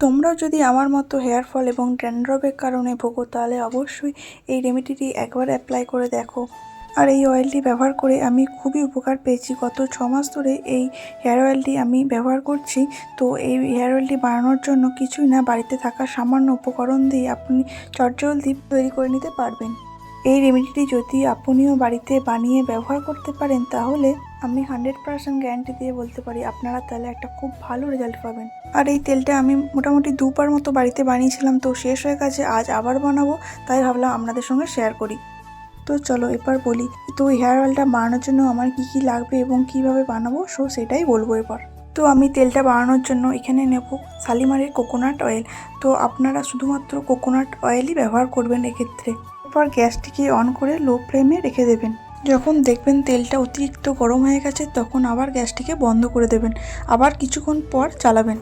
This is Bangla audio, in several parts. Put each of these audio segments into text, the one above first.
তোমরাও যদি আমার মতো হেয়ার ফল এবং ড্যান্ড্রফের কারণে ভোগো তাহলে অবশ্যই এই রেমেডিটি একবার অ্যাপ্লাই করে দেখো। আর এই অয়েলটি ব্যবহার করে আমি খুবই উপকার পেয়েছি। গত 6 মাস ধরে এই হেয়ার অয়েলটি আমি ব্যবহার করছি। তো এই হেয়ার অয়েলটি বানানোর জন্য কিছুই না, বাড়িতে থাকা সামান্য উপকরণ দিয়ে আপনি চটজলদি তৈরি করে নিতে পারবেন। এই রেমেডিটি যদি আপনিও বাড়িতে বানিয়ে ব্যবহার করতে পারেন তাহলে আমি 100% গ্যারান্টি দিয়ে বলতে পারি আপনারা তাহলে একটা খুব ভালো রেজাল্ট পাবেন। আর এই তেলটা আমি মোটামুটি 2বার মতো বাড়িতে বানিয়েছিলাম, তো শেষ হয়ে গেছে। আজ আবার বানাবো, তাই ভাবলাম আপনাদের সঙ্গে শেয়ার করি। তো চলো এবার বলি, তো এই হেয়ার অয়েলটা বানানোর জন্য আমার কি কি লাগবে এবং কিভাবে বানাবো সেটাই বলবো এবার। তো আমি তেলটা বানানোর জন্য এখানে নেব শালিমারের কোকোনাট অয়েল। তো আপনারা শুধুমাত্র কোকোনাট অয়েলই ব্যবহার করবেন এক্ষেত্রে। এরপর গ্যাসটিকে অন করে লো ফ্লেমে রেখে দেবেন। যখন দেখবেন তেলটা অতিরিক্ত গরম হয়ে গেছে তখন আবার গ্যাসটিকে বন্ধ করে দেবেন, আবার কিছুক্ষণ পর চালাবেন।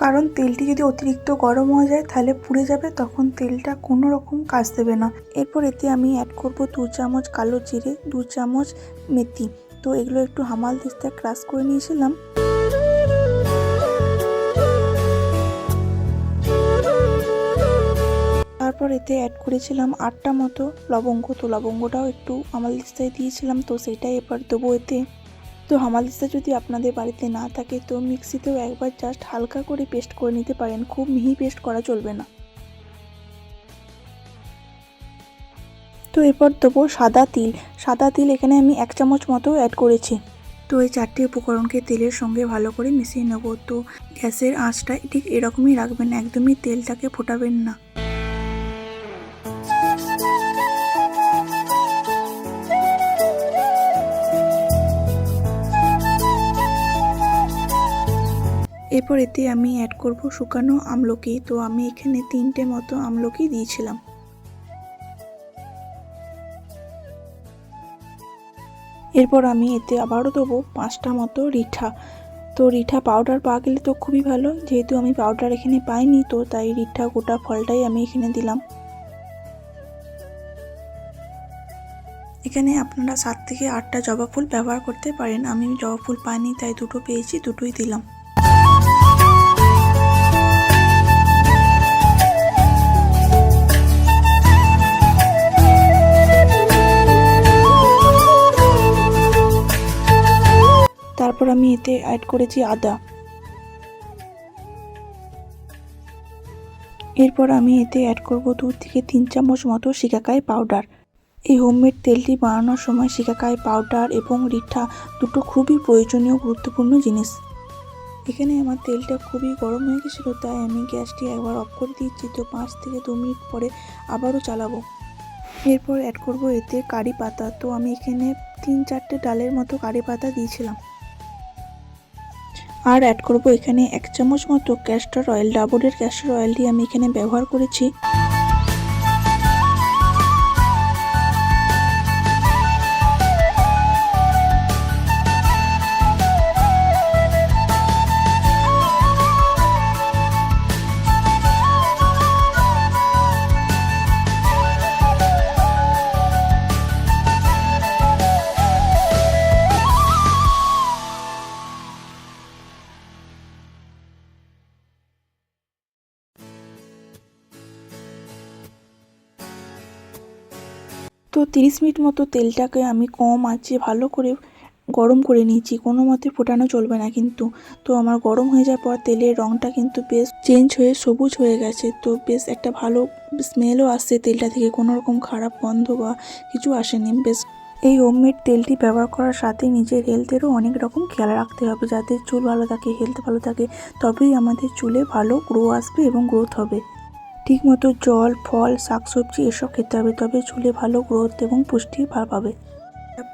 কারণ তেলটি যদি অতিরিক্ত গরম হয়ে যায় তাহলে পুড়ে যাবে, তখন তেলটা কোনো রকম কাজ দেবে না। এরপর এতে আমি অ্যাড করব 2 চামচ কালো জিরে, 2 চামচ মেথি। তো এগুলো একটু হামাল দিস্তায় ক্রাশ করে নিয়েছিলাম। তারপর এতে অ্যাড করেছিলাম 8টা মতো লবঙ্গ। তো লবঙ্গটাও একটু হামাল দিস্তায় দিয়েছিলাম, তো সেটাই এবার দেবো এতে। তো হামালদিস্তা যদি আপনাদের বাড়িতে না থাকে তো মিক্সিতেও একবার জাস্ট হালকা করে পেস্ট করে নিতে পারেন, খুব মিহি পেস্ট করা চলবে না। তো এরপর দেবো সাদা তিল। সাদা তিল এখানে আমি 1 চামচ মতো অ্যাড করেছি। তো এই 4টে উপকরণকে তেলের সঙ্গে ভালো করে মিশিয়ে নেব। তো গ্যাসের আঁচটা ঠিক এরকমই রাখবেন, একদমই তেলটাকে ফোটাবেন না। এরপর এতে আমি অ্যাড করব শুকানো আমলকি। তো আমি এখানে 3টে মতো আমলকি দিয়েছিলাম। এরপর আমি এতে আবারও দেবো 5টা মতো রিঠা। তো রিঠা পাউডার পাওয়া গেলে তো খুবই ভালো, যেহেতু আমি পাউডার এখানে পাইনি তো তাই রিঠা গোটা ফলটাই আমি এখানে দিলাম। এখানে আপনারা 7 থেকে 8টা জবা ফুল ব্যবহার করতে পারেন। আমি জবা ফুল পাইনি তাই 2টো পেয়েছি, 2টোই দিলাম। তারপর আমি এতে অ্যাড করেছি আদা। এরপর আমি এতে অ্যাড করব 2 থেকে 3 চামচ মতো শিকাকাই পাউডার। এই হোমমেড তেলটি বানানোর সময় শিকাকাই পাউডার এবং রিঠা দুটো খুবই প্রয়োজনীয় গুরুত্বপূর্ণ জিনিস। এখানে আমার তেলটা খুবই গরম হয়ে গেছিলো তাই আমি গ্যাসটি একবার অফ করে দিচ্ছি। তো 5 থেকে 2 মিনিট পরে আবারও চালাবো। এরপর অ্যাড করব এতে কারি পাতা। তো আমি এখানে 3-4টে ডালের মতো কারি পাতা দিয়েছিলাম। আর অ্যাড করব এখানে 1 চামচ মতো ক্যাস্টর অয়েল। ডাবরের ক্যাস্টর অয়েলটি আমি এখানে ব্যবহার করেছি। তো 30 মিনিট মতো তেলটাকে আমি কম আঁচে ভালো করে গরম করে নিয়েছি, কোনো মতে ফোটানো চলবে না কিন্তু। তো আমার গরম হয়ে যাওয়ার পর তেলের রঙটা কিন্তু বেশ চেঞ্জ হয়ে সবুজ হয়ে গেছে। তো বেশ একটা ভালো স্মেলও আসছে তেলটা থেকে, কোনো রকম খারাপ গন্ধ বা কিছু আসেনি। বেশ এই হোমমেড তেলটি ব্যবহার করার সাথে নিজের হেলথেরও অনেক রকম খেয়াল রাখতে হবে, যাতে চুল ভালো থাকে, হেলথ ভালো থাকে, তবেই আমাদের চুলে ভালো গ্রো আসবে এবং গ্রোথ হবে। ঠিকমতো জল, ফল, শাকসবজি এসব খেতে হবে, তবে চুলে ভালো গ্রোথ এবং পুষ্টি পাবে।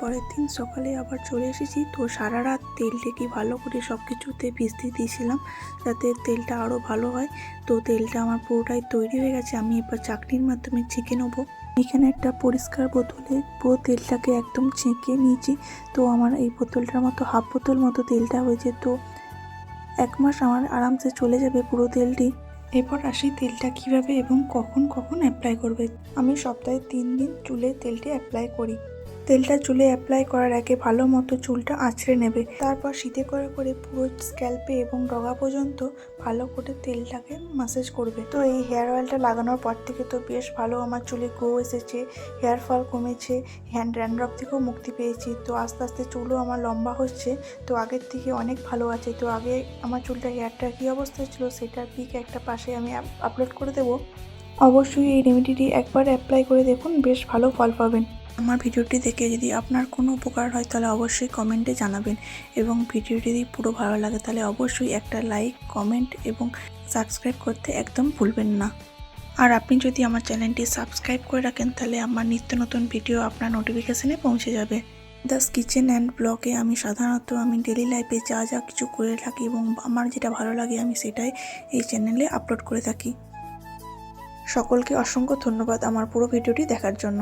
পরের দিন সকালে আবার চলে এসেছি। তো সারা রাত তেলটাকে ভালো করে সব কিছুতে ভিজতে দিয়েছিলাম যাতে তেলটা আরও ভালো হয়। তো তেলটা আমার পুরোটাই তৈরি হয়ে গেছে। আমি এবার চাকনির মাধ্যমে ছেঁকে নেবো। এখানে একটা পরিষ্কার বোতলে পুরো তেলটাকে একদম ছেঁকে নিয়েছি। তো আমার এই বোতলটার মতো হাফ বোতল মতো তেলটা হয়েছে। তো 1 মাস আমার আরামসে চলে যাবে পুরো তেলটি। এরপর আসি তেলটা কিভাবে এবং কখন কখন অ্যাপ্লাই করবে। আমি সপ্তাহে 3 দিন চুলে তেলটি অ্যাপ্লাই করি। তেলটা চুলে অ্যাপ্লাই করার আগে ভালো মতো চুলটা আঁচড়ে নেবে। তারপর শীতে করে করে পুরো স্ক্যাল্পে এবং ডগা পর্যন্ত ভালো করে তেলটাকে ম্যাসাজ করবে। তো এই হেয়ার অয়েলটা লাগানোর পর থেকে তো বেশ ভালো আমার চুলে গ্রো এসেছে, হেয়ার ফল কমেছে, হ্যান্ড ড্যান্ড্রফ থেকেও মুক্তি পেয়েছি। তো আস্তে আস্তে চুলও আমার লম্বা হচ্ছে, তো আগের থেকে অনেক ভালো আছে। তো আগে আমার চুলটা হেয়ারটা কী অবস্থায় ছিল সেটার পিক একটা পাশে আমি আপলোড করে দেবো। অবশ্যই এই রেমেডিটি একবার অ্যাপ্লাই করে দেখুন, বেশ ভালো ফল পাবেন। আমার ভিডিওটি দেখে যদি আপনার কোনো উপকার হয় তাহলে অবশ্যই কমেন্টে জানাবেন, এবং ভিডিওটি যদি পুরো ভালো লাগে তাহলে অবশ্যই একটা লাইক, কমেন্ট এবং সাবস্ক্রাইব করতে একদম ভুলবেন না। আর আপনি যদি আমার চ্যানেলটি সাবস্ক্রাইব করে রাখেন তাহলে আমার নিত্য নতুন ভিডিও আপনার নোটিফিকেশানে পৌঁছে যাবে। দাস কিচেন অ্যান্ড ব্লগে আমি সাধারণত ডেলি লাইফে যা যা কিছু করে থাকি এবং আমার যেটা ভালো লাগে আমি সেটাই এই চ্যানেলে আপলোড করে থাকি। সকলকে অসংখ্য ধন্যবাদ আমার পুরো ভিডিওটি দেখার জন্য।